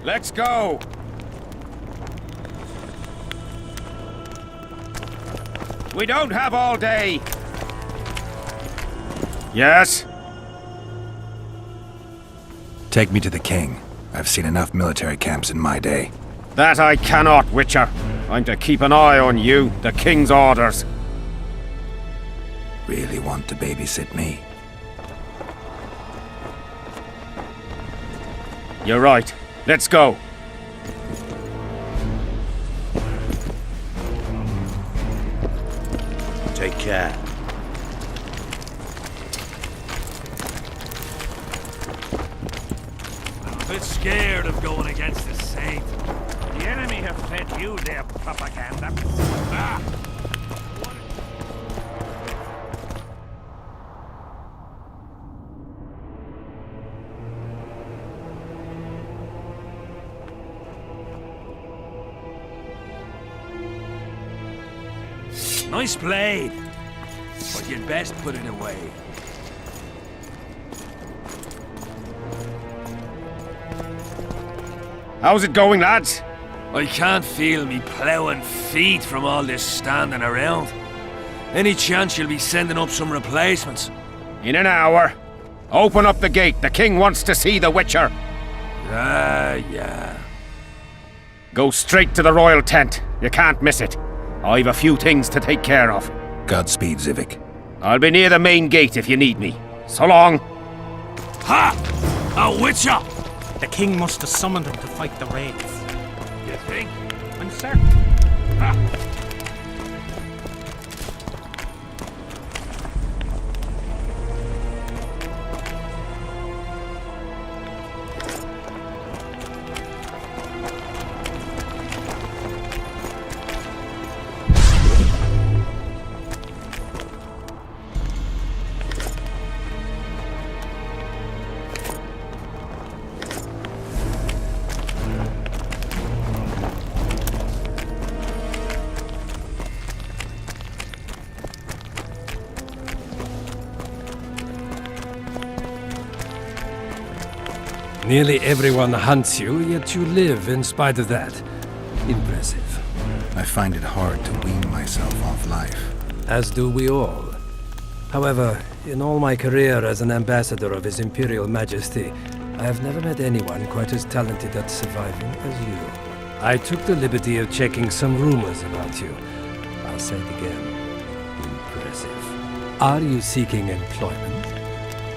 Let's go! We don't have all day! Yes? Take me to the king. I've seen enough military camps in my day. That I cannot, Witcher. I'm to keep an eye on you, the king's orders. Really want to babysit me? You're right. Let's go. Take care. I'm a bit scared of going against the Saint. The enemy have fed you their propaganda. Ah! Nice blade, but you'd best put it away. How's it going, lads? I can't feel me ploughing feet from all this standing around. Any chance you'll be sending up some replacements? In an hour. Open up the gate. The king wants to see the Witcher. Yeah. Go straight to the royal tent. You can't miss it. I've a few things to take care of. Godspeed, Zivik. I'll be near the main gate if you need me. So long. Ha! A Witcher! The king must have summoned him to fight the raids. You think? I'm certain. Ha! Nearly everyone hunts you, yet you live in spite of that. Impressive. I find it hard to wean myself off life. As do we all. However, in all my career as an ambassador of His Imperial Majesty, I have never met anyone quite as talented at surviving as you. I took the liberty of checking some rumors about you. I'll say it again. Impressive. Are you seeking employment?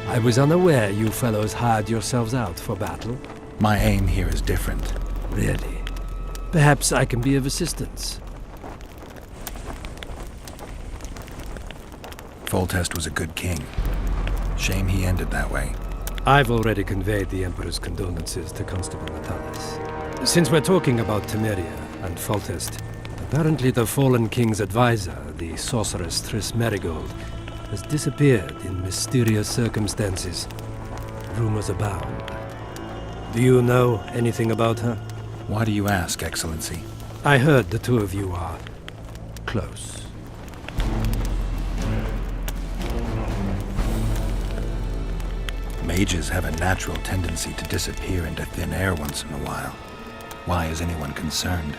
I was unaware you fellows hired yourselves out for battle. My aim here is different. Really? Perhaps I can be of assistance. Foltest was a good king. Shame he ended that way. I've already conveyed the Emperor's condolences to Constable Natalis. Since we're talking about Temeria and Foltest, apparently the fallen king's advisor, the sorceress Triss Merigold, has disappeared in mysterious circumstances. Rumors abound. Do you know anything about her? Why do you ask, Excellency? I heard the two of you are close. Mages have a natural tendency to disappear into thin air once in a while. Why is anyone concerned?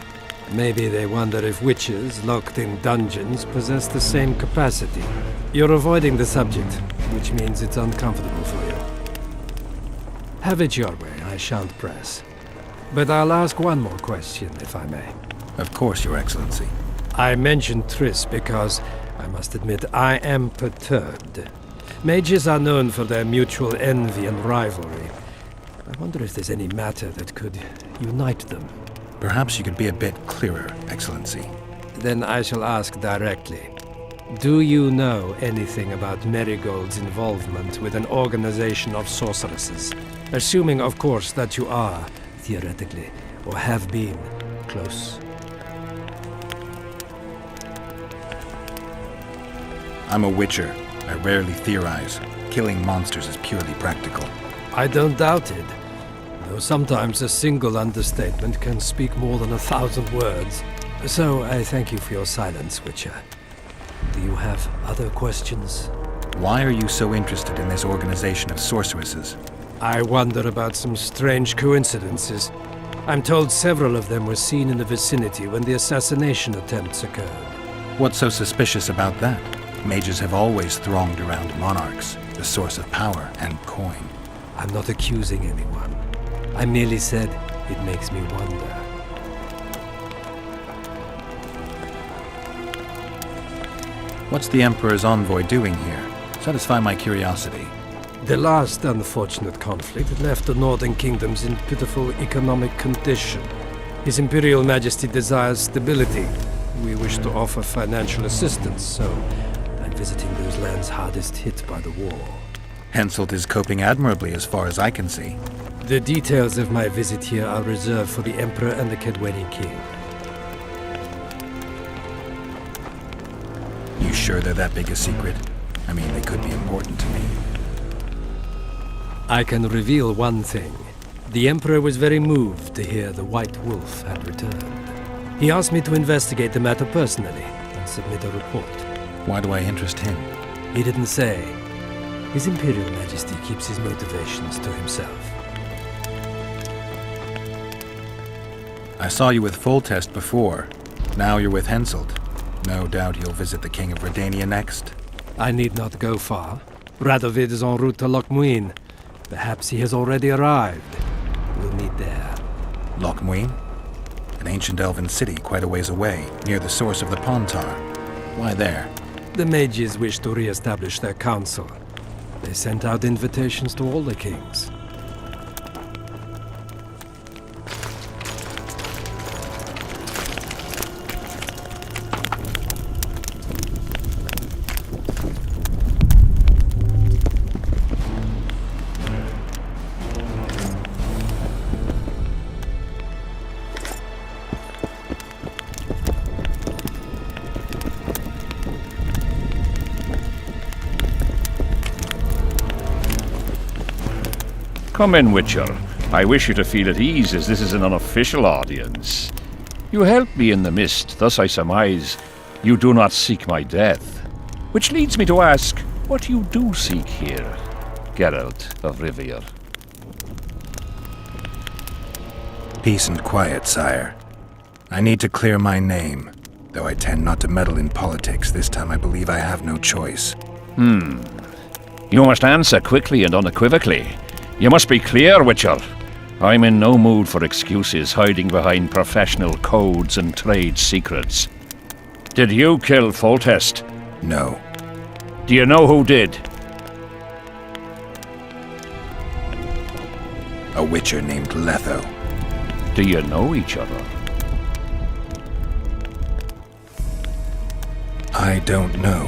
Maybe they wonder if witches locked in dungeons possess the same capacity. You're avoiding the subject, which means it's uncomfortable for you. Have it your way, I shan't press. But I'll ask one more question, if I may. Of course, Your Excellency. I mentioned Triss because, I must admit, I am perturbed. Mages are known for their mutual envy and rivalry. I wonder if there's any matter that could unite them. Perhaps you could be a bit clearer, Excellency. Then I shall ask directly. Do you know anything about Merigold's involvement with an organization of sorceresses? Assuming, of course, that you are, theoretically, or have been, close. I'm a witcher. I rarely theorize. Killing monsters is purely practical. I don't doubt it. Though sometimes a single understatement can speak more than 1,000 words. So I thank you for your silence, Witcher. Do you have other questions? Why are you so interested in this organization of sorceresses? I wonder about some strange coincidences. I'm told several of them were seen in the vicinity when the assassination attempts occurred. What's so suspicious about that? Mages have always thronged around monarchs, the source of power and coin. I'm not accusing anyone. I merely said it makes me wonder. What's the Emperor's envoy doing here? Satisfy my curiosity. The last unfortunate conflict left the northern kingdoms in pitiful economic condition. His Imperial Majesty desires stability. We wish to offer financial assistance, so I'm visiting those lands hardest hit by the war. Henselt is coping admirably as far as I can see. The details of my visit here are reserved for the Emperor and the Kedweni King. You sure they're that big a secret? I mean, they could be important to me. I can reveal one thing. The Emperor was very moved to hear the White Wolf had returned. He asked me to investigate the matter personally and submit a report. Why do I interest him? He didn't say. His Imperial Majesty keeps his motivations to himself. I saw you with Foltest before. Now you're with Henselt. No doubt you'll visit the King of Redania next. I need not go far. Radovid is en route to Lochmuin. Perhaps he has already arrived. We'll meet there. Lochmuin? An ancient elven city quite a ways away, near the source of the Pontar. Why there? The mages wish to re-establish their council. They sent out invitations to all the kings. Come in, Witcher. I wish you to feel at ease, as this is an unofficial audience. You helped me in the mist, thus I surmise you do not seek my death. Which leads me to ask what you do seek here, Geralt of Rivia. Peace and quiet, sire. I need to clear my name. Though I tend not to meddle in politics, this time I believe I have no choice. You must answer quickly and unequivocally. You must be clear, Witcher. I'm in no mood for excuses hiding behind professional codes and trade secrets. Did you kill Foltest? No. Do you know who did? A witcher named Letho. Do you know each other? I don't know.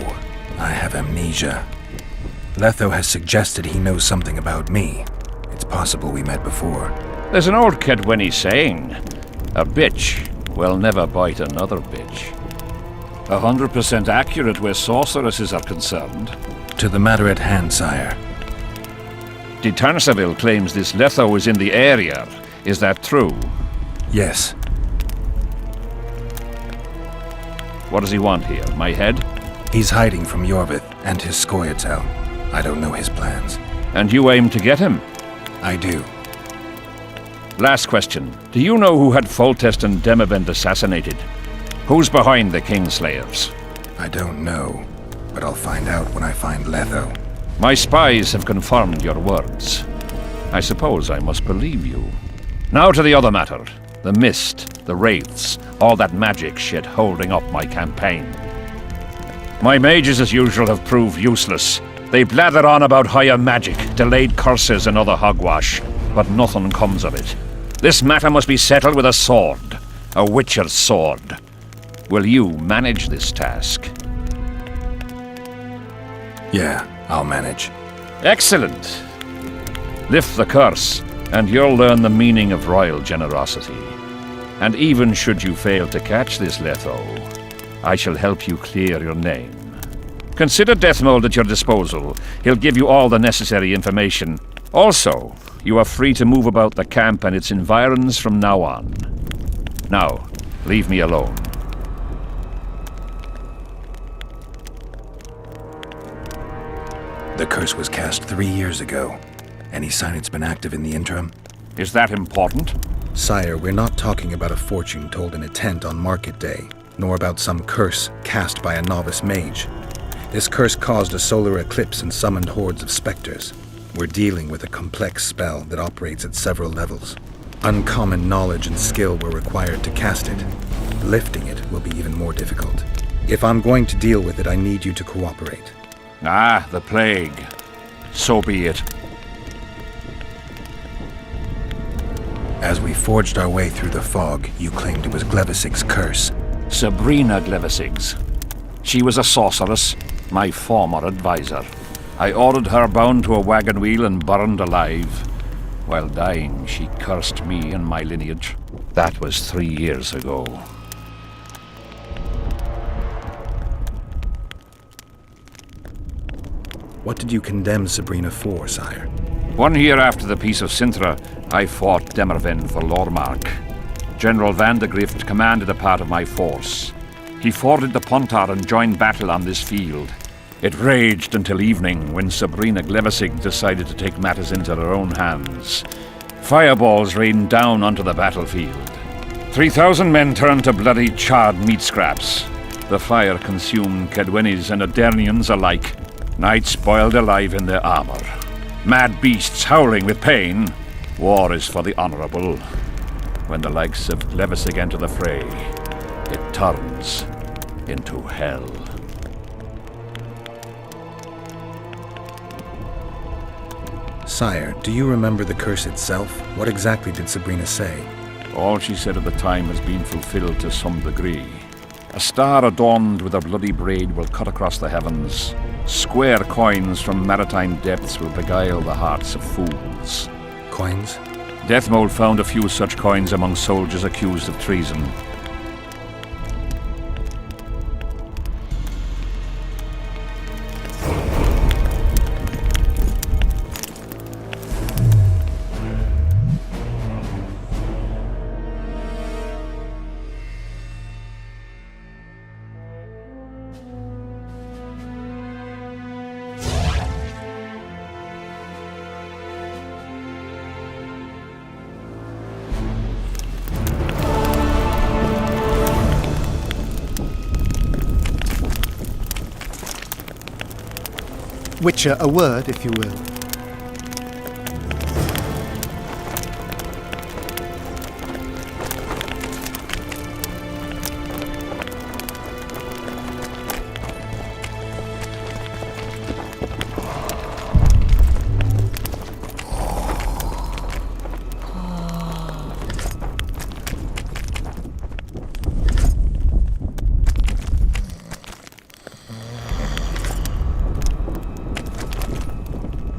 I have amnesia. Letho has suggested he knows something about me. It's possible we met before. There's an old Kedweni saying, a bitch will never bite another bitch. 100% accurate where sorceresses are concerned. To the matter at hand, sire. De Tansaville claims this Letho is in the area. Is that true? Yes. What does he want here? My head? He's hiding from Yorvith and his Scoia'tael. I don't know his plans. And you aim to get him? I do. Last question. Do you know who had Foltest and Demavend assassinated? Who's behind the Kingslayers? I don't know, but I'll find out when I find Letho. My spies have confirmed your words. I suppose I must believe you. Now to the other matter. The mist, the wraiths, all that magic shit holding up my campaign. My mages, as usual, have proved useless. They blather on about higher magic, delayed curses and other hogwash, but nothing comes of it. This matter must be settled with a sword. A witcher's sword. Will you manage this task? Yeah, I'll manage. Excellent. Lift the curse, and you'll learn the meaning of royal generosity. And even should you fail to catch this Letho, I shall help you clear your name. Consider Deathmold at your disposal. He'll give you all the necessary information. Also, you are free to move about the camp and its environs from now on. Now, leave me alone. The curse was cast 3 years ago. Any sign it's been active in the interim? Is that important? Sire, we're not talking about a fortune told in a tent on market day, nor about some curse cast by a novice mage. This curse caused a solar eclipse and summoned hordes of specters. We're dealing with a complex spell that operates at several levels. Uncommon knowledge and skill were required to cast it. Lifting it will be even more difficult. If I'm going to deal with it, I need you to cooperate. Ah, the plague. So be it. As we forged our way through the fog, you claimed it was Glevisig's curse. Sabrina Glevisig's. She was a sorceress, my former advisor. I ordered her bound to a wagon wheel and burned alive. While dying, she cursed me and my lineage. That was 3 years ago. What did you condemn Sabrina for, sire? 1 year after the Peace of Sintra, I fought Demerven for Lormark. General Van de Grift commanded a part of my force. He forded the Pontar and joined battle on this field. It raged until evening, when Sabrina Glevisig decided to take matters into her own hands. Fireballs rained down onto the battlefield. 3,000 men turned to bloody charred meat scraps. The fire consumed Kedwenis and Adernians alike. Knights boiled alive in their armor. Mad beasts howling with pain. War is for the honorable. When the likes of Glevisig enter the fray, it turns into hell. Sire, do you remember the curse itself? What exactly did Sabrina say? All she said at the time has been fulfilled to some degree. A star adorned with a bloody braid will cut across the heavens. Square coins from maritime depths will beguile the hearts of fools. Coins? Deathmold found a few such coins among soldiers accused of treason. Witcher, a word, if you will.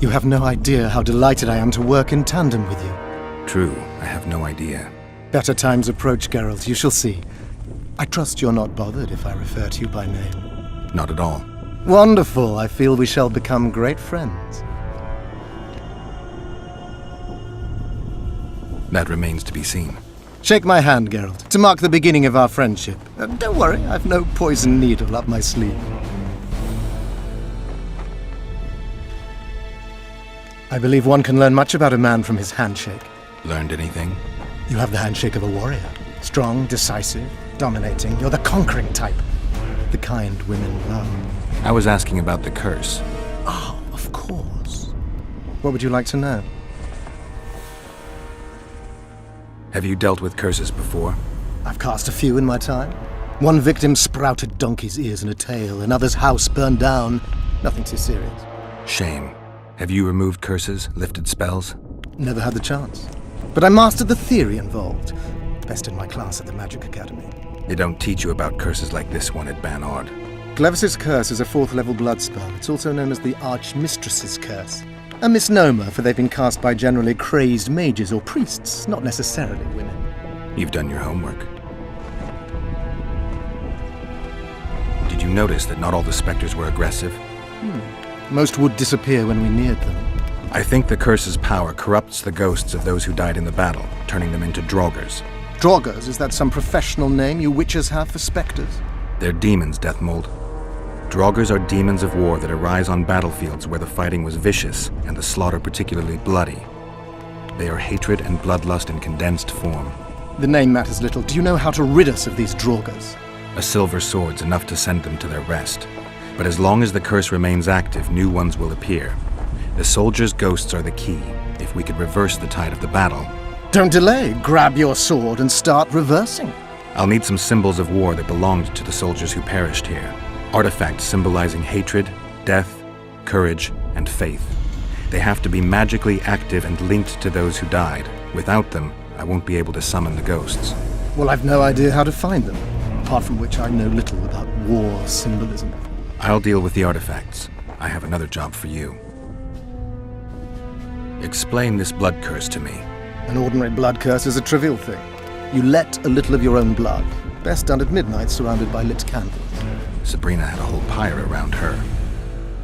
You have no idea how delighted I am to work in tandem with you. True, I have no idea. Better times approach, Geralt, you shall see. I trust you're not bothered if I refer to you by name. Not at all. Wonderful, I feel we shall become great friends. That remains to be seen. Shake my hand, Geralt, to mark the beginning of our friendship. Don't worry, I've no poison needle up my sleeve. I believe one can learn much about a man from his handshake. Learned anything? You have the handshake of a warrior. Strong, decisive, dominating. You're the conquering type. The kind women love. I was asking about the curse. Oh, of course. What would you like to know? Have you dealt with curses before? I've cast a few in my time. One victim sprouted donkey's ears and a tail, another's house burned down. Nothing too serious. Shame. Have you removed curses, lifted spells? Never had the chance. But I mastered the theory involved. Best in my class at the Magic Academy. They don't teach you about curses like this one at Banord. Glevis's curse is a 4th level blood spell. It's also known as the Archmistress's curse. A misnomer, for they've been cast by generally crazed mages or priests, not necessarily women. You've done your homework. Did you notice that not all the specters were aggressive? Most would disappear when we neared them. I think the curse's power corrupts the ghosts of those who died in the battle, turning them into draugrs. Draugrs, is that some professional name you witches have for specters? They're demons, Deathmold. Draugrs are demons of war that arise on battlefields where the fighting was vicious and the slaughter particularly bloody. They are hatred and bloodlust in condensed form. The name matters little. Do you know how to rid us of these Draugrs? A silver sword's enough to send them to their rest. But as long as the curse remains active, new ones will appear. The soldiers' ghosts are the key. If we could reverse the tide of the battle... Don't delay. Grab your sword and start reversing. I'll need some symbols of war that belonged to the soldiers who perished here. Artifacts symbolizing hatred, death, courage, and faith. They have to be magically active and linked to those who died. Without them, I won't be able to summon the ghosts. Well, I've no idea how to find them, apart from which I know little about war symbolism. I'll deal with the artifacts. I have another job for you. Explain this blood curse to me. An ordinary blood curse is a trivial thing. You let a little of your own blood, best done at midnight surrounded by lit candles. Sabrina had a whole pyre around her.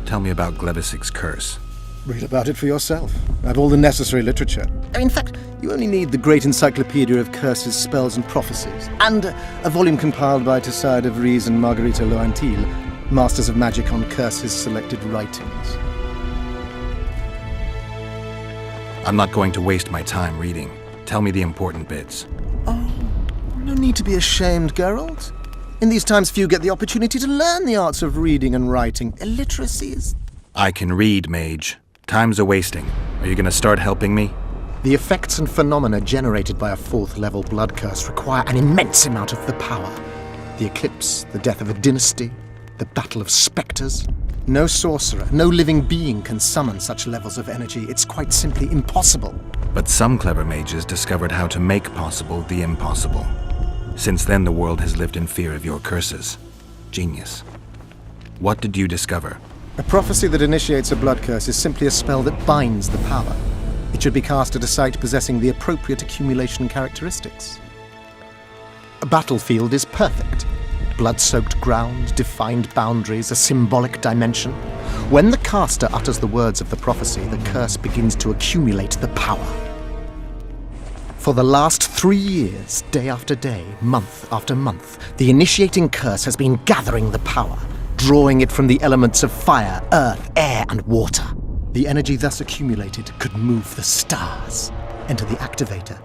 Tell me about Glevisig's curse. Read about it for yourself. I have all the necessary literature. In fact, you only need the great encyclopedia of curses, spells, and prophecies, and a volume compiled by Tesside of Ries and Margarita Loantil, Masters of Magic on Curses Selected Writings. I'm not going to waste my time reading. Tell me the important bits. Oh, no need to be ashamed, Geralt. In these times, few get the opportunity to learn the arts of reading and writing. Illiteracy is... I can read, mage. Time's a-wasting. Are you going to start helping me? The effects and phenomena generated by a 4th-level blood curse require an immense amount of the power. The eclipse, the death of a dynasty, the battle of specters. No sorcerer, no living being can summon such levels of energy. It's quite simply impossible. But some clever mages discovered how to make possible the impossible. Since then, the world has lived in fear of your curses. Genius. What did you discover? A prophecy that initiates a blood curse is simply a spell that binds the power. It should be cast at a site possessing the appropriate accumulation characteristics. A battlefield is perfect. Blood-soaked ground, defined boundaries, a symbolic dimension. When the caster utters the words of the prophecy, the curse begins to accumulate the power. For the last 3 years, day after day, month after month, the initiating curse has been gathering the power, drawing it from the elements of fire, earth, air, and water. The energy thus accumulated could move the stars. Enter the activator,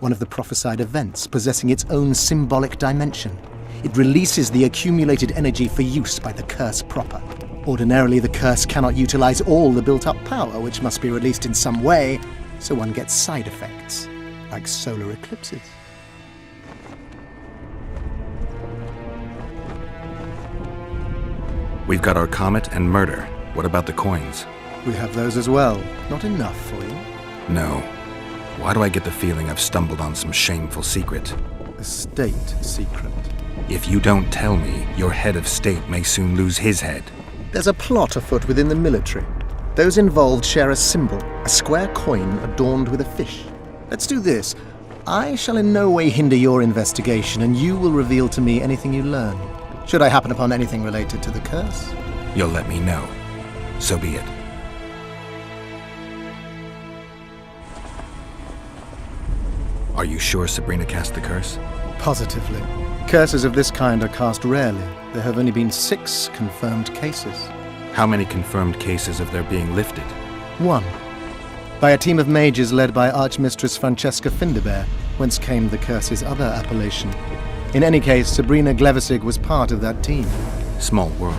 one of the prophesied events possessing its own symbolic dimension. It releases the accumulated energy for use by the curse proper. Ordinarily, the curse cannot utilize all the built-up power, which must be released in some way, so one gets side effects, like solar eclipses. We've got our comet and murder. What about the coins? We have those as well. Not enough for you. No. Why do I get the feeling I've stumbled on some shameful secret? A state secret. If you don't tell me, your head of state may soon lose his head. There's a plot afoot within the military. Those involved share a symbol, a square coin adorned with a fish. Let's do this. I shall in no way hinder your investigation, and you will reveal to me anything you learn. Should I happen upon anything related to the curse? You'll let me know. So be it. Are you sure Sabrina cast the curse? Positively. Curses of this kind are cast rarely. There have only been 6 confirmed cases. How many confirmed cases of their being lifted? 1. By a team of mages led by Archmistress Francesca Finderbear, whence came the curse's other appellation. In any case, Sabrina Glevisig was part of that team. Small world,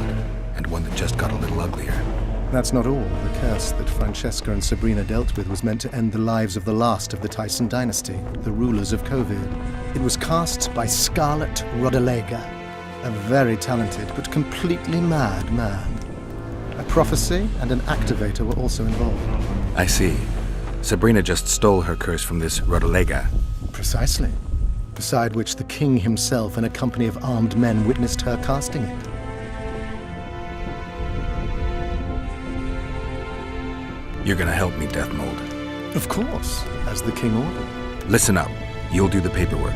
and one that just got a little uglier. That's not all. The curse that Francesca and Sabrina dealt with was meant to end the lives of the last of the Tyson dynasty, the rulers of Covid. It was cast by Scarlet Rodalega, a very talented but completely mad man. A prophecy and an activator were also involved. I see. Sabrina just stole her curse from this Rodalega. Precisely. Beside which the king himself and a company of armed men witnessed her casting it. You're gonna help me, Death Mold. Of course, as the king ordered. Listen up. You'll do the paperwork.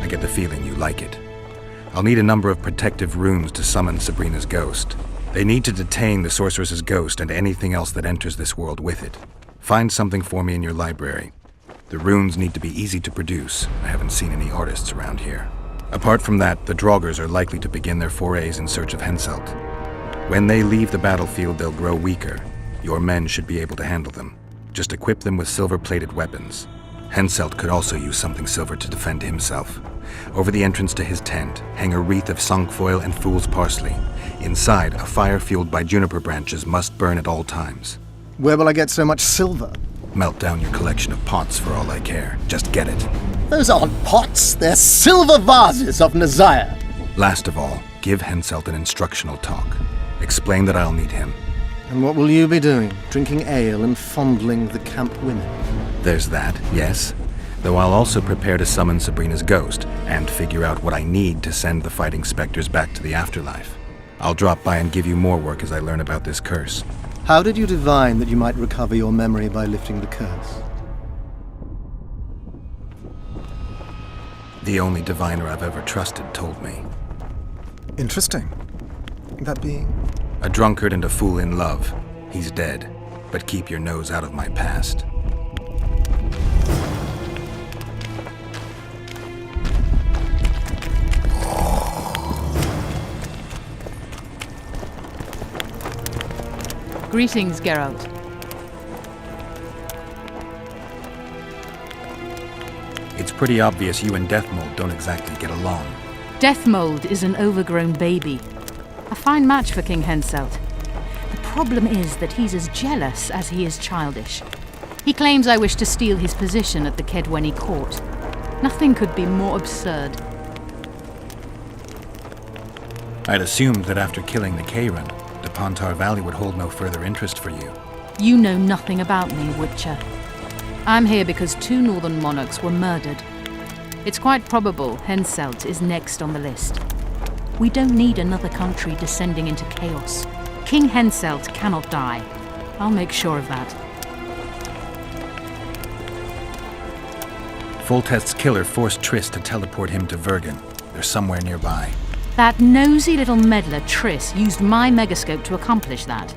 I get the feeling you like it. I'll need a number of protective runes to summon Sabrina's ghost. They need to detain the sorceress's ghost and anything else that enters this world with it. Find something for me in your library. The runes need to be easy to produce. I haven't seen any artists around here. Apart from that, the Draugrs are likely to begin their forays in search of Henselt. When they leave the battlefield, they'll grow weaker. Your men should be able to handle them. Just equip them with silver-plated weapons. Henselt could also use something silver to defend himself. Over the entrance to his tent, hang a wreath of cinquefoil and fool's parsley. Inside, a fire fueled by juniper branches must burn at all times. Where will I get so much silver? Melt down your collection of pots for all I care. Just get it. Those aren't pots, they're silver vases of Nazaya. Last of all, give Henselt an instructional talk. Explain that I'll need him. And what will you be doing? Drinking ale and fondling the camp women? There's that, yes. Though I'll also prepare to summon Sabrina's ghost, and figure out what I need to send the fighting specters back to the afterlife. I'll drop by and give you more work as I learn about this curse. How did you divine that you might recover your memory by lifting the curse? The only diviner I've ever trusted told me. Interesting. That being? A drunkard and a fool in love. He's dead. But keep your nose out of my past. Greetings, Geralt. It's pretty obvious you and Deathmold don't exactly get along. Deathmold is an overgrown baby. A fine match for King Henselt. The problem is that he's as jealous as he is childish. He claims I wish to steal his position at the Kedweni court. Nothing could be more absurd. I'd assumed that after killing the Kayran, the Pontar Valley would hold no further interest for you. You know nothing about me, Witcher. I'm here because 2 northern monarchs were murdered. It's quite probable Henselt is next on the list. We don't need another country descending into chaos. King Henselt cannot die. I'll make sure of that. Foltest's killer forced Triss to teleport him to Vergen. They're somewhere nearby. That nosy little meddler Triss used my megascope to accomplish that.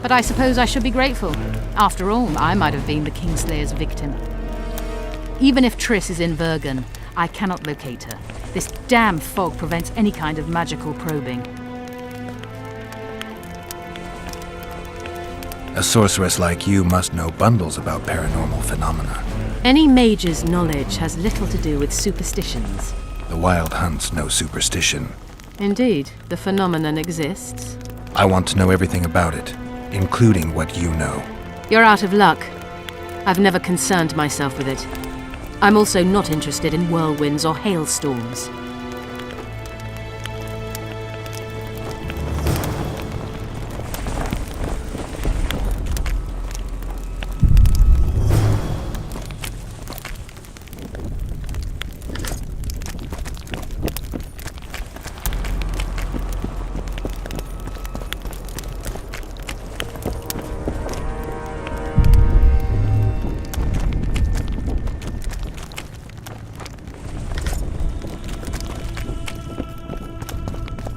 But I suppose I should be grateful. After all, I might have been the Kingslayer's victim. Even if Triss is in Vergen, I cannot locate her. This damn fog prevents any kind of magical probing. A sorceress like you must know bundles about paranormal phenomena. Any mage's knowledge has little to do with superstitions. The Wild Hunt's no superstition. Indeed, the phenomenon exists. I want to know everything about it, including what you know. You're out of luck. I've never concerned myself with it. I'm also not interested in whirlwinds or hailstorms.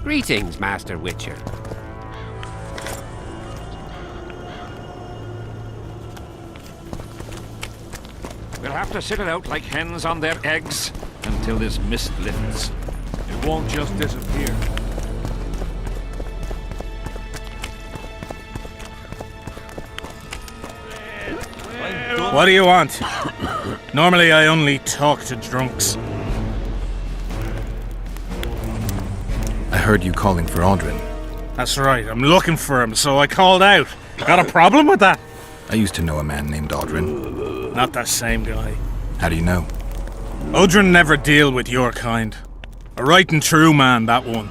Greetings, Master Witcher. We'll have to sit it out like hens on their eggs until this mist lifts. It won't just disappear. What do you want? Normally I only talk to drunks. I heard you calling for Aldrin. That's right, I'm looking for him, so I called out. Got a problem with that? I used to know a man named Aldrin. Not that same guy. How do you know? Odrin never deal with your kind. A right and true man, that one.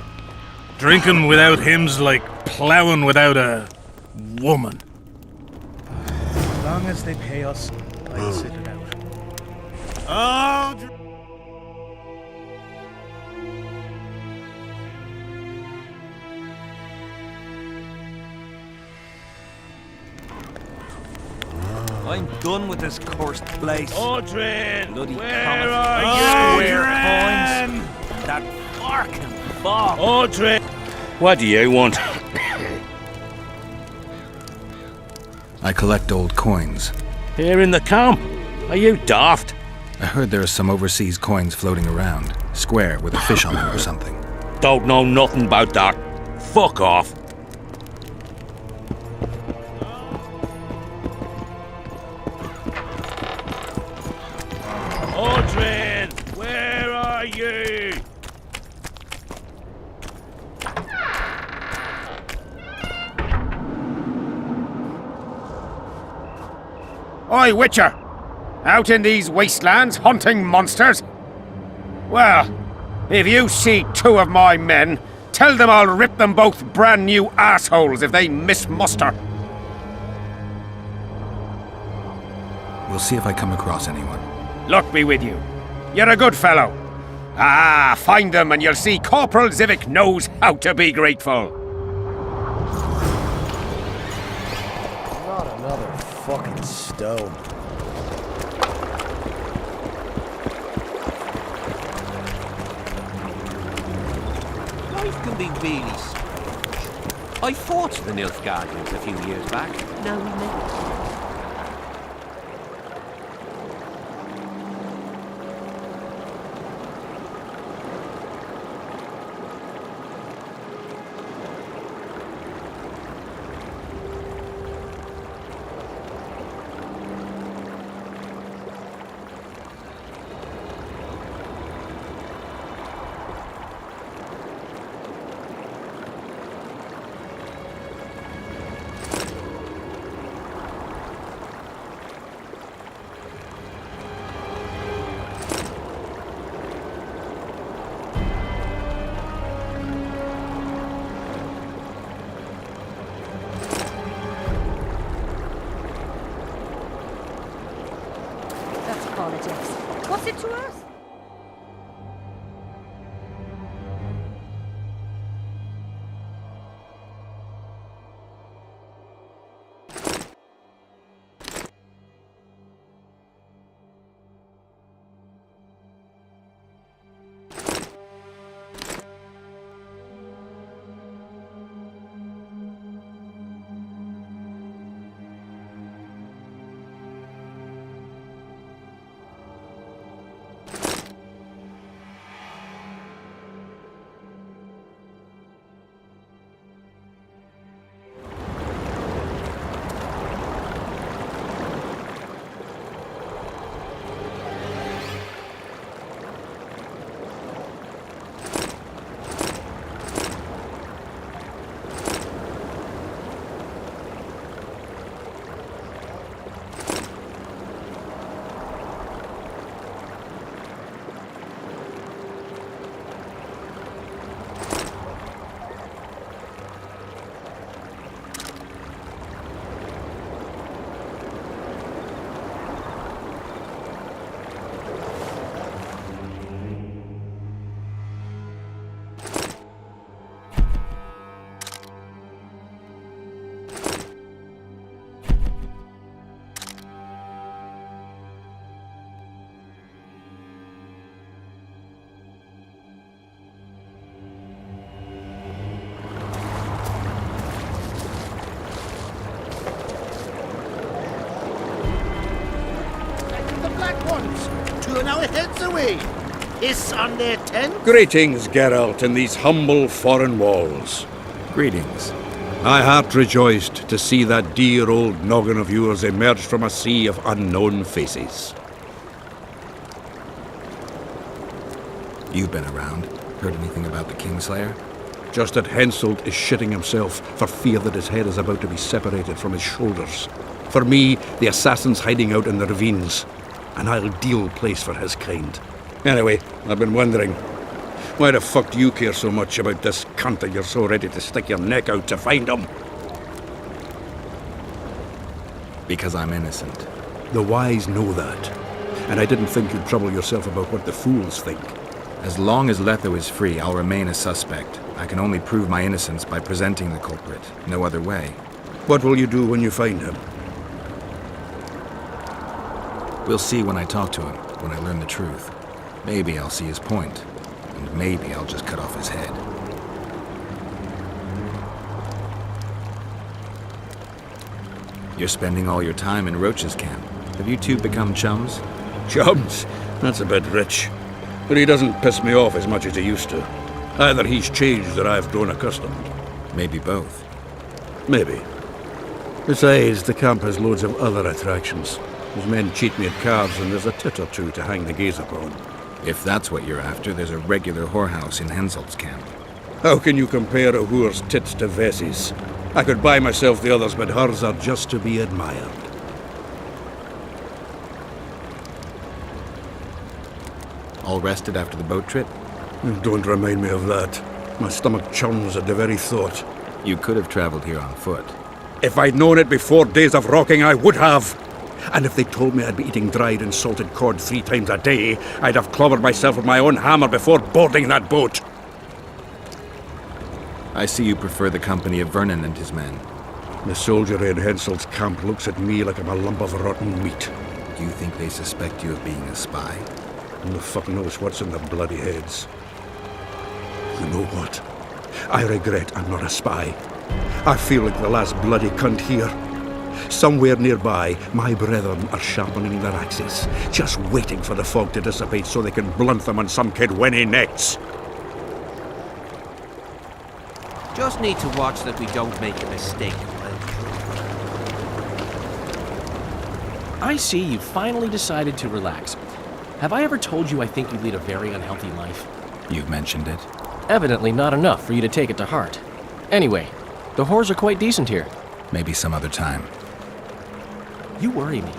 Drinking without him's like ploughing without a woman. As long as they pay us, I'll sit it out. Aldrin! I'm done with this cursed place. Aldrin! Bloody Where comet. are Square you? coins. That fucking fog. Aldrin! What do you want? I collect old coins. Here in the camp? Are you daft? I heard there are some overseas coins floating around. Square with a fish on them or something. Don't know nothing about that. Fuck off. Children, where are you? Oi, Witcher! Out in these wastelands hunting monsters? Well, if you see two of my men, tell them I'll rip them both brand new assholes if they miss muster. We'll see if I come across anyone. Luck be with you. You're a good fellow. Ah, find them and you'll see Corporal Zivik knows how to be grateful. Not another fucking stone. Life can be really strange. I fought the Nilfgaardians a few years back. Now we met. What's it to us? Is on their tent? Greetings, Geralt, in these humble foreign walls. Greetings. My heart rejoiced to see that dear old noggin of yours emerge from a sea of unknown faces. You've been around. Heard anything about the Kingslayer? Just that Henselt is shitting himself for fear that his head is about to be separated from his shoulders. For me, the assassin's hiding out in the ravines. An ideal place for his kind. Anyway, I've been wondering, why the fuck do you care so much about this cunt that you're so ready to stick your neck out to find him? Because I'm innocent. The wise know that. And I didn't think you'd trouble yourself about what the fools think. As long as Letho is free, I'll remain a suspect. I can only prove my innocence by presenting the culprit. No other way. What will you do when you find him? We'll see when I talk to him, when I learn the truth. Maybe I'll see his point, and maybe I'll just cut off his head. You're spending all your time in Roach's camp. Have you two become chums? Chums? That's a bit rich. But he doesn't piss me off as much as he used to. Either he's changed or I've grown accustomed. Maybe both. Maybe. Besides, the camp has loads of other attractions. His men cheat me at cards, and there's a tit or two to hang the gaze upon. If that's what you're after, there's a regular whorehouse in Henselt's camp. How can you compare a whore's tits to Vessi's? I could buy myself the others, but hers are just to be admired. All rested after the boat trip? Don't remind me of that. My stomach churns at the very thought. You could have traveled here on foot. If I'd known it before days of rocking, I would have. And if they told me I'd be eating dried and salted cod 3 times a day, I'd have clobbered myself with my own hammer before boarding that boat. I see you prefer the company of Vernon and his men. The soldier in Henselt's camp looks at me like I'm a lump of rotten meat. Do you think they suspect you of being a spy? Who the fuck knows what's in their bloody heads? You know what? I regret I'm not a spy. I feel like the last bloody cunt here. Somewhere nearby, my brethren are sharpening their axes, just waiting for the fog to dissipate so they can blunt them on some kid when he necks. Just need to watch that we don't make a mistake. I see you finally decided to relax. Have I ever told you I think you lead a very unhealthy life? You've mentioned it. Evidently not enough for you to take it to heart. Anyway, the whores are quite decent here. Maybe some other time. You worry me.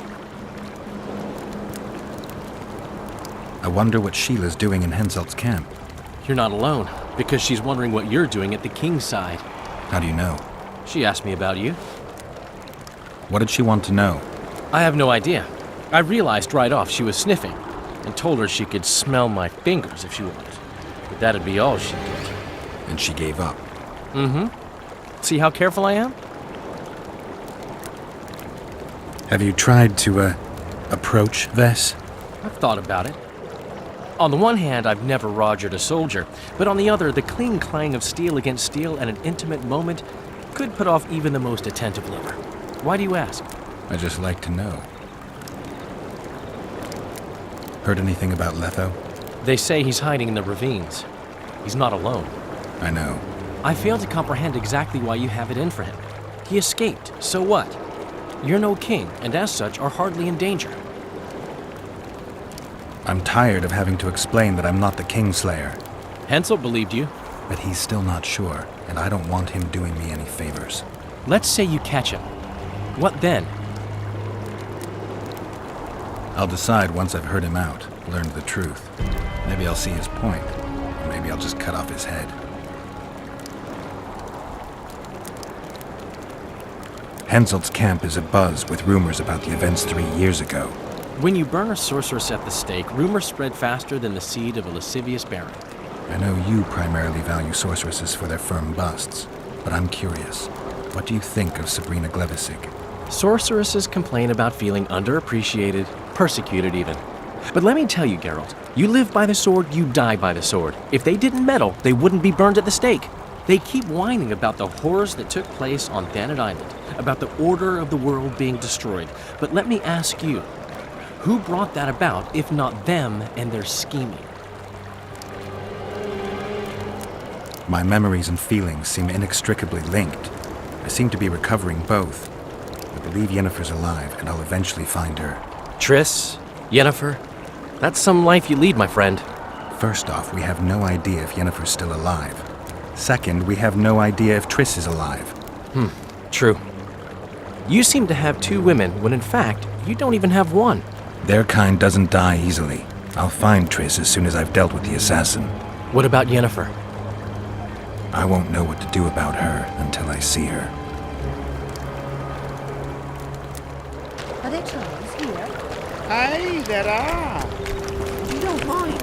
I wonder what Sheila's doing in Henselt's camp. You're not alone, because she's wondering what you're doing at the king's side. How do you know? She asked me about you. What did she want to know? I have no idea. I realized right off she was sniffing, and told her she could smell my fingers if she wanted. But that'd be all she did. And she gave up. Mm-hmm. See how careful I am? Have you tried to, approach Vess? I've thought about it. On the one hand, I've never rogered a soldier, but on the other, the cling clang of steel against steel at an intimate moment could put off even the most attentive lover. Why do you ask? I just like to know. Heard anything about Letho? They say he's hiding in the ravines. He's not alone. I know. I fail to comprehend exactly why you have it in for him. He escaped, so what? You're no king, and as such are hardly in danger. I'm tired of having to explain that I'm not the Kingslayer. Henselt believed you. But he's still not sure, and I don't want him doing me any favors. Let's say you catch him. What then? I'll decide once I've heard him out, learned the truth. Maybe I'll see his point, or maybe I'll just cut off his head. Henselt's camp is abuzz with rumors about the events 3 years ago. When you burn a sorceress at the stake, rumors spread faster than the seed of a lascivious baron. I know you primarily value sorceresses for their firm busts, but I'm curious. What do you think of Sabrina Glevisic? Sorceresses complain about feeling underappreciated, persecuted even. But let me tell you, Geralt, you live by the sword, you die by the sword. If they didn't meddle, they wouldn't be burned at the stake. They keep whining about the horrors that took place on Thanet Island, about the order of the world being destroyed. But let me ask you, who brought that about if not them and their scheming? My memories and feelings seem inextricably linked. I seem to be recovering both. I believe Yennefer's alive, and I'll eventually find her. Triss, Yennefer, that's some life you lead, my friend. First off, we have no idea if Yennefer's still alive. Second, we have no idea if Triss is alive. True. You seem to have 2 women, when in fact, you don't even have one. Their kind doesn't die easily. I'll find Triss as soon as I've dealt with the assassin. What about Yennefer? I won't know what to do about her until I see her. Are there trolls here? Aye, there are. You don't mind?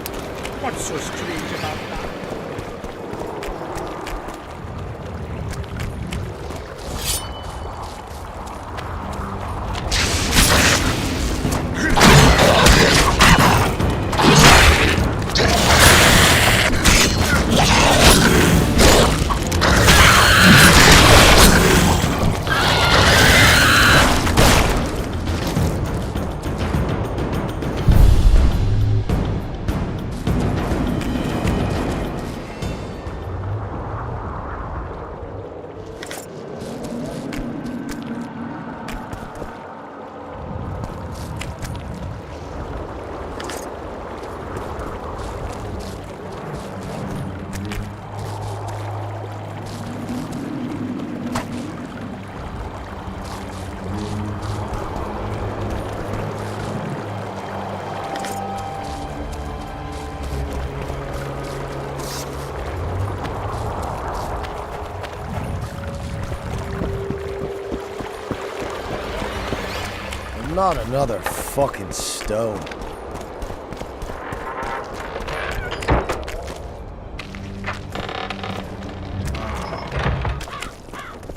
What's so strange about that? Not another fucking stone.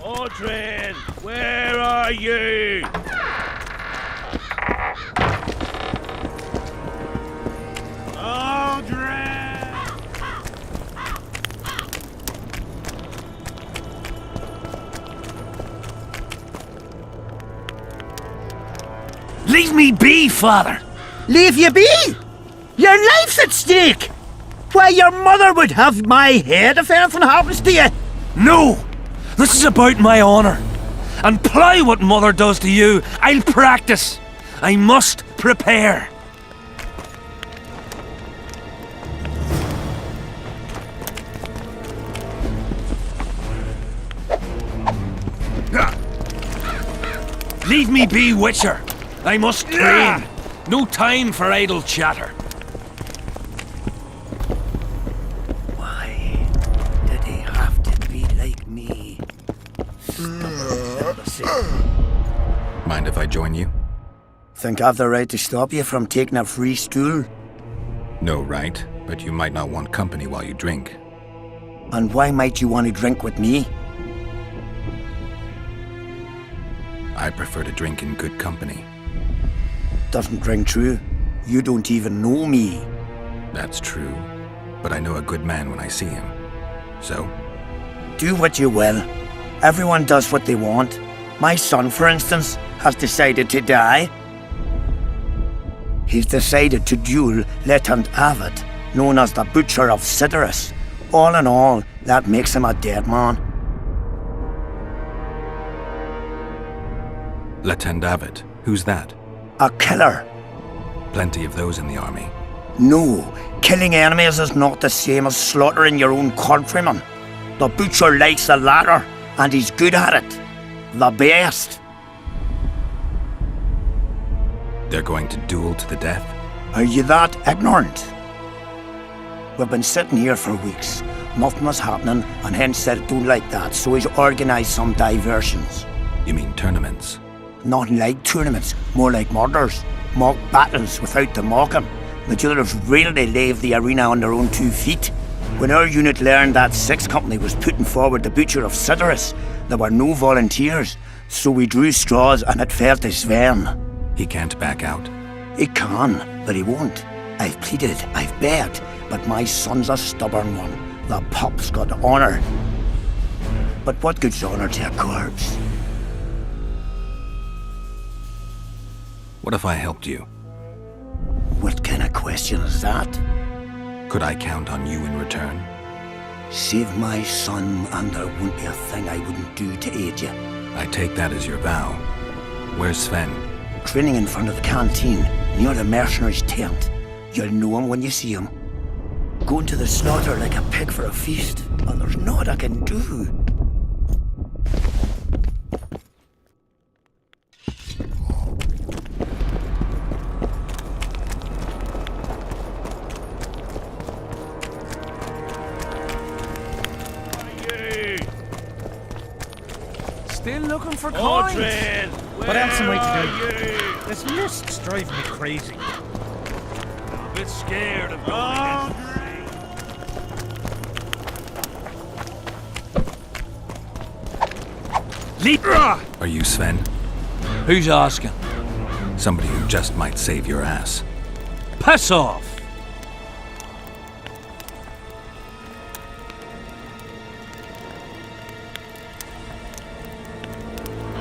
Audrin, where are you? Leave me be, father! Leave you be? Your life's at stake! Why, your mother would have my head if anything happens to you! No! This is about my honor. And ply what mother does to you, I'll practice. I must prepare. Leave me be, Witcher. I must train. No time for idle chatter. Why did he have to be like me? Mind if I join you? Think I've the right to stop you from taking a free stool? No right, but you might not want company while you drink. And why might you want to drink with me? I prefer to drink in good company. Doesn't ring true. You don't even know me. That's true, but I know a good man when I see him. So? Do what you will. Everyone does what they want. My son, for instance, has decided to die. He's decided to duel Lieutenant Avid, known as the Butcher of Cidaris. All in all, that makes him a dead man. Lieutenant Avid, who's that? A killer. Plenty of those in the army. No, killing enemies is not the same as slaughtering your own countrymen. The Butcher likes the latter, and he's good at it. The best. They're going to duel to the death? Are you that ignorant? We've been sitting here for weeks. Nothing is happening, and Henselt don't like that, so he's organised some diversions. You mean tournaments? Not like tournaments, more like murders. Mock battles without the mocking. The killers really leave the arena on their own 2 feet. When our unit learned that 6th Company was putting forward the Butcher of Cidaris, there were no volunteers, so we drew straws and it fell to Sven. He can't back out? He can, but he won't. I've pleaded, I've begged, but my son's a stubborn one. The pup's got honour. But what good's honour to a corpse? What if I helped you? What kind of question is that? Could I count on you in return? Save my son, and there won't be a thing I wouldn't do to aid you. I take that as your vow. Where's Sven? Training in front of the canteen, near the mercenaries' tent. You'll know him when you see him. Going to the slaughter like a pig for a feast, and there's naught I can do. Still looking for coins. Audrin, What else am I to do? This mist's driving me crazy. I'm a bit scared of going against the Are you Sven? Who's asking? Somebody who just might save your ass. Piss off!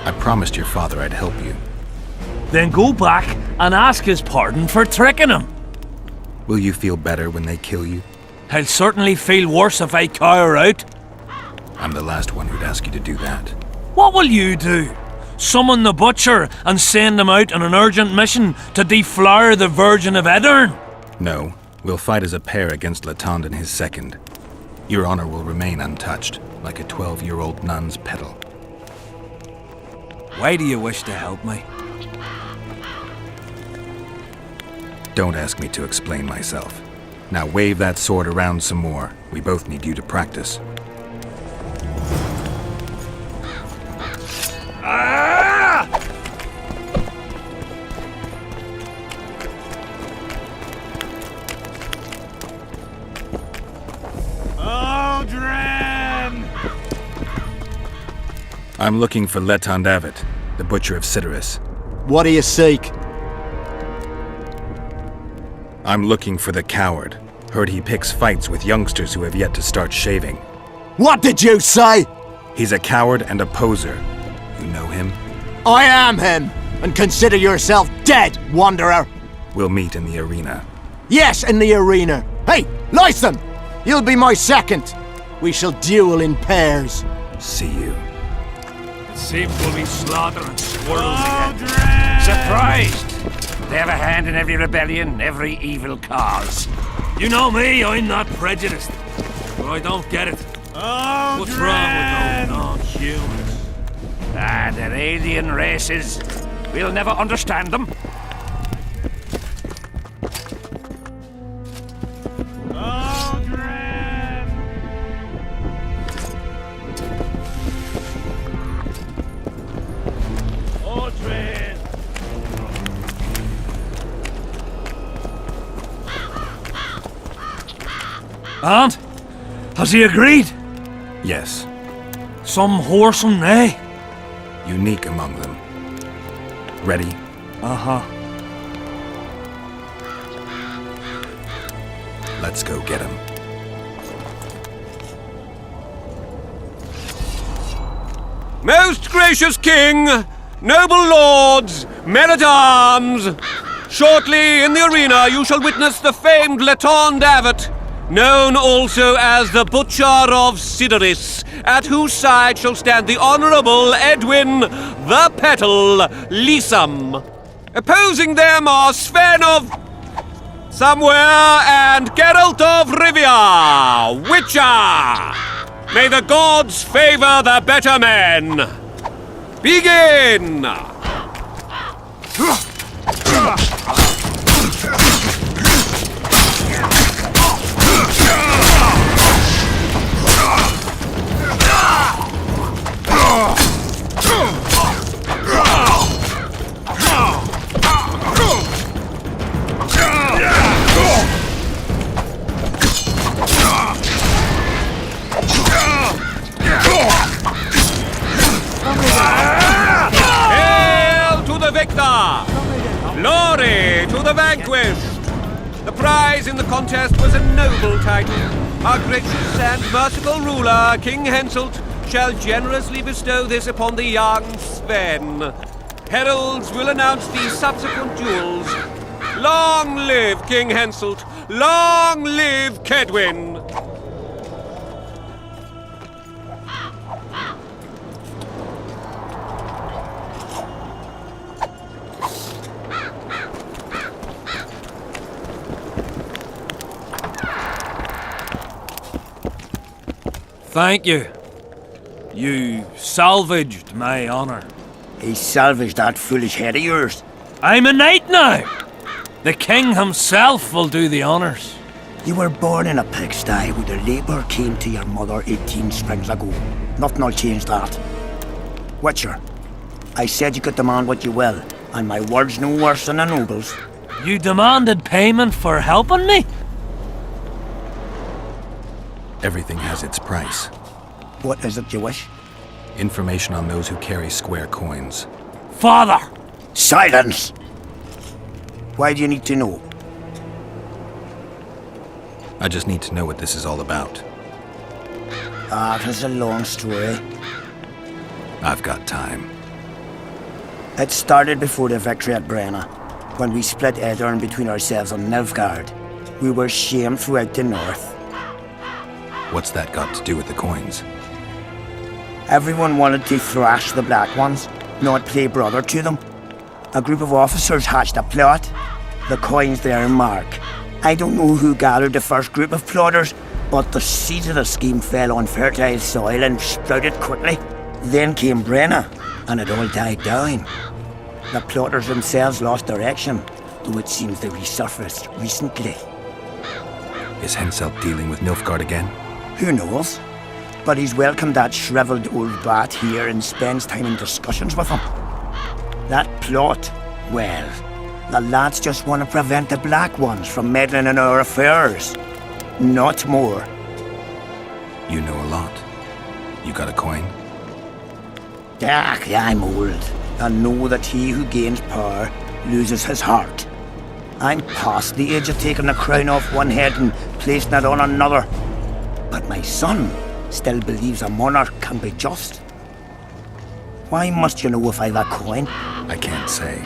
I promised your father I'd help you. Then go back and ask his pardon for tricking him. Will you feel better when they kill you? I'll certainly feel worse if I cower out. I'm the last one who'd ask you to do that. What will you do? Summon the Butcher and send him out on an urgent mission to deflower the Virgin of Edern? No, we'll fight as a pair against Latond and his second. Your honor will remain untouched, like a 12-year-old nun's petal. Why do you wish to help me? Don't ask me to explain myself. Now wave that sword around some more. We both need you to practice. I'm looking for Leton David, the Butcher of Cidaris. What do you seek? I'm looking for the coward. Heard he picks fights with youngsters who have yet to start shaving. What did you say? He's a coward and a poser. You know him? I am him, and consider yourself dead, wanderer. We'll meet in the arena. Yes, in the arena. Hey, Lyson! You'll be my second. We shall duel in pairs. See you. It seems we'll be slaughtering squirrels again. Surprised! They have a hand in every rebellion, every evil cause. You know me, I'm not prejudiced. But I don't get it. What's wrong with those non-humans? They're alien races. We'll never understand them. Aunt, has he agreed? Yes. Some whoresome, eh? Unique among them. Ready? Uh-huh. Let's go get him. Most gracious king, noble lords, men-at-arms, shortly in the arena you shall witness the famed Leton David, known also as the Butcher of Cidaris, at whose side shall stand the Honourable Edwin the Petal Lysam. Opposing them are Sven of Somewhere and Geralt of Rivia, Witcher. May the gods favour the better men. Begin! Hail to the victor! Glory to the vanquished! The prize in the contest was a noble title. Our gracious and merciful ruler, King Henselt, shall generously bestow this upon the young Sven. Heralds will announce the subsequent duels. Long live King Henselt! Long live Kedwin! Thank you. You salvaged my honor. He salvaged that foolish head of yours. I'm a knight now. The king himself will do the honors. You were born in a pigsty where the labour came to your mother 18 springs ago. Nothing'll change that. Witcher, I said you could demand what you will, and my word's no worse than a noble's. You demanded payment for helping me? Everything has its price. What is it you wish? Information on those who carry square coins. Father! Silence! Why do you need to know? I just need to know what this is all about. It is a long story. I've got time. It started before the victory at Brenna, when we split Edirn between ourselves and Nilfgaard. We were shamed throughout the north. What's that got to do with the coins? Everyone wanted to thrash the Black Ones, not play brother to them. A group of officers hatched a plot. The coins there mark. I don't know who gathered the first group of plotters, but the seeds of the scheme fell on fertile soil and sprouted quickly. Then came Brenna, and it all died down. The plotters themselves lost direction, though it seems they resurfaced recently. Is Henselt dealing with Nilfgaard again? Who knows? But he's welcomed that shriveled old bat here and spends time in discussions with him. That plot, well, the lads just want to prevent the Black Ones from meddling in our affairs. Not more. You know a lot. You got a coin? I'm old, and know that he who gains power loses his heart. I'm past the age of taking the crown off one head and placing it on another. But my son still believes a monarch can be just. Why must you know if I've a coin? I can't say.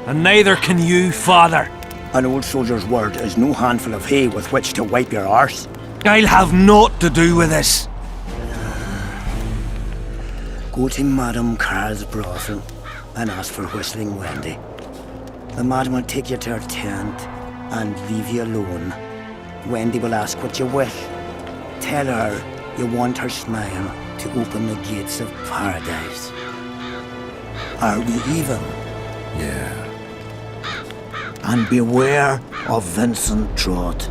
And neither can you, father. An old soldier's word is no handful of hay with which to wipe your arse. I'll have naught to do with this. Go to Madame Carr's brothel and ask for Whistling Wendy. The madam will take you to her tent and leave you alone. Wendy will ask what you wish. Tell her you want her smile to open the gates of paradise. Are we even? Yeah. And beware of Vincent Trott.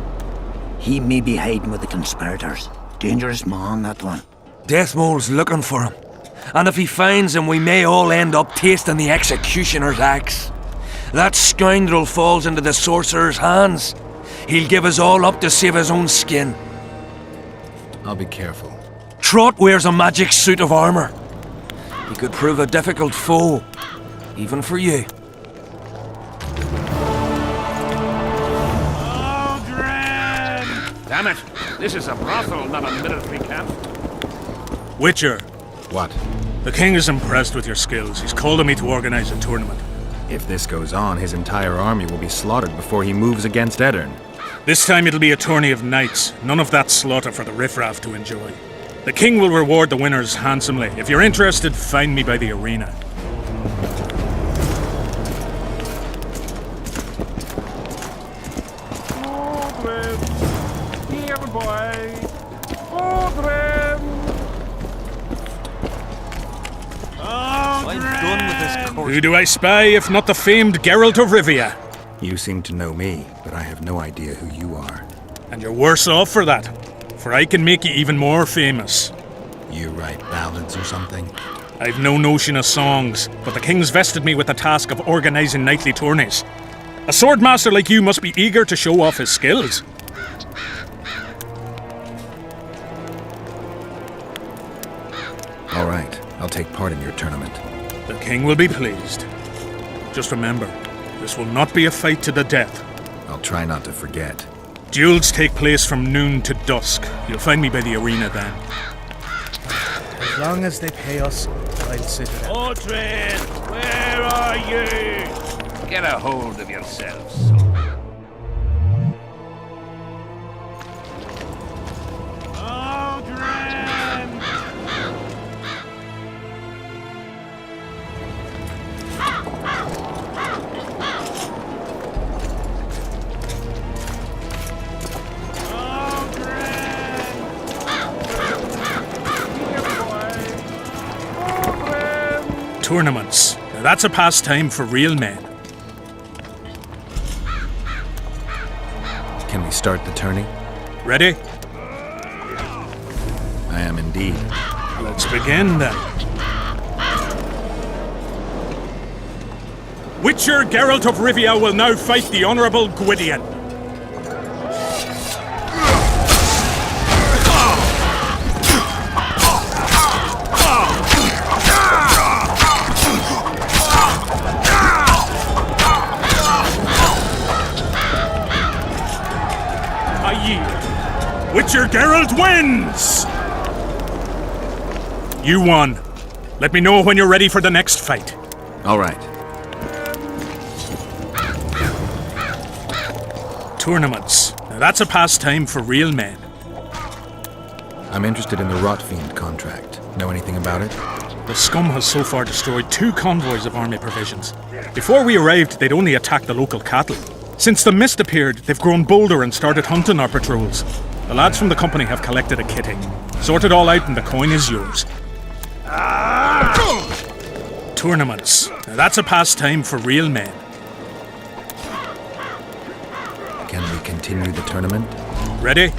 He may be hiding with the conspirators. Dangerous man, that one. Deathmole's looking for him. And if he finds him, we may all end up tasting the executioner's axe. That scoundrel falls into the sorcerer's hands. He'll give us all up to save his own skin. I'll be careful. Trott wears a magic suit of armor. He could prove a difficult foe, even for you. Damn it! This is a brothel, not a military camp. Witcher, What? the king is impressed with your skills. He's called on me to organize a tournament. If this goes on, his entire army will be slaughtered before he moves against Edirn. This time it'll be a tourney of knights. None of that slaughter for the riffraff to enjoy. The king will reward the winners handsomely. If you're interested, find me by the arena. Who do I spy if not the famed Geralt of Rivia? You seem to know me, but I have no idea who you are. And you're worse off for that, for I can make you even more famous. You write ballads or something? I've no notion of songs, but the king's vested me with the task of organizing nightly tourneys. A swordmaster like you must be eager to show off his skills. All right, I'll take part in your tournament. The king will be pleased. Just remember, this will not be a fight to the death. I'll try not to forget. Duels take place from noon to dusk. You'll find me by the arena then. As long as they pay us, I'll sit it out. Audrin, where are you? Get a hold of yourselves. Tournaments. Now that's a pastime for real men. Can we start the tourney? Ready? I am indeed. Let's begin then. Witcher Geralt of Rivia will now fight the Honourable Gwydion. Witcher Geralt wins! You won. Let me know when you're ready for the next fight. All right. Tournaments. Now that's a pastime for real men. I'm interested in the Rotfiend contract. Know anything about it? The scum has so far destroyed 2 convoys of army provisions. Before we arrived, they'd only attacked the local cattle. Since the mist appeared, they've grown bolder and started hunting our patrols. The lads from the company have collected a kitting. Sort it all out and the coin is yours. Tournaments. Now that's a pastime for real men. Can we continue the tournament? Ready?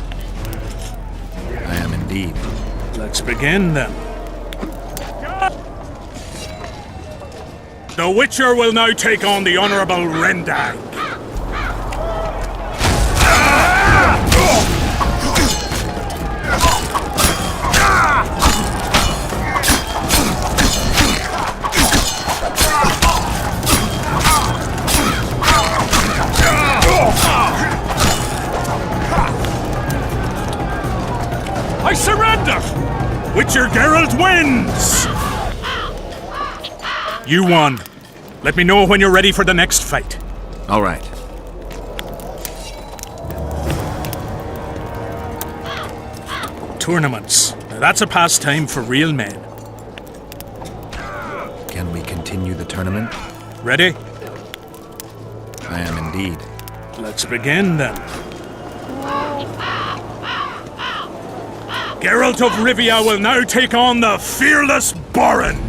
I am indeed. Let's begin then. The Witcher will now take on the Honourable Rendag. Witcher Geralt wins! You won. Let me know when you're ready for the next fight. All right. Tournaments. Now that's a pastime for real men. Can we continue the tournament? Ready? I am indeed. Let's begin then. Geralt of Rivia will now take on the fearless Baron.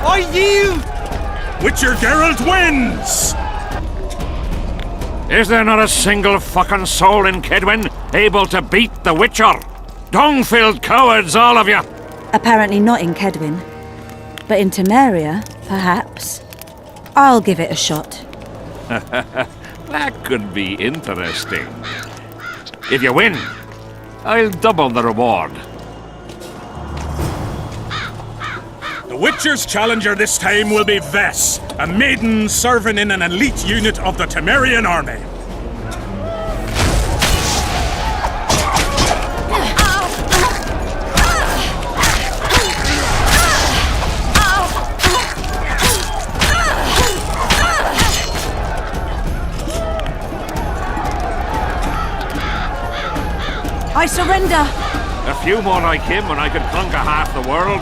I yield! Witcher Geralt wins! Is there not a single fucking soul in Kedwin able to beat the Witcher? Dung-filled cowards, all of you! Apparently not in Kedwin. But in Temeria, perhaps. I'll give it a shot. That could be interesting. If you win, I'll double the reward. The Witcher's challenger this time will be Vess, a maiden serving in an elite unit of the Temerian army. I surrender! A few more like him and I could conquer half the world.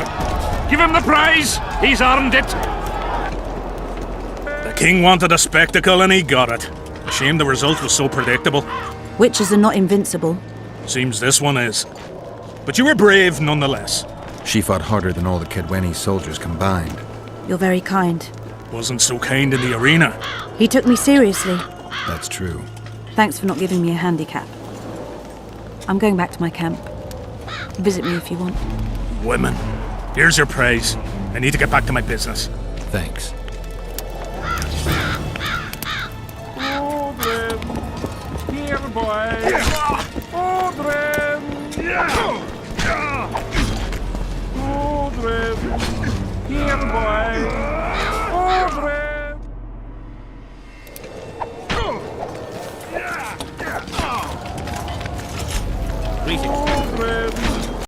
Give him the prize! He's earned it! The king wanted a spectacle and he got it. Shame the result was so predictable. Witches are not invincible. Seems this one is. But you were brave nonetheless. She fought harder than all the Kedweni soldiers combined. You're very kind. Wasn't so kind in the arena. He took me seriously. That's true. Thanks for not giving me a handicap. I'm going back to my camp. Visit me if you want. Women. Here's your praise. I need to get back to my business. Thanks. Here, boy! Odrin! Odrin! Here, boy! Odrin! Greetings.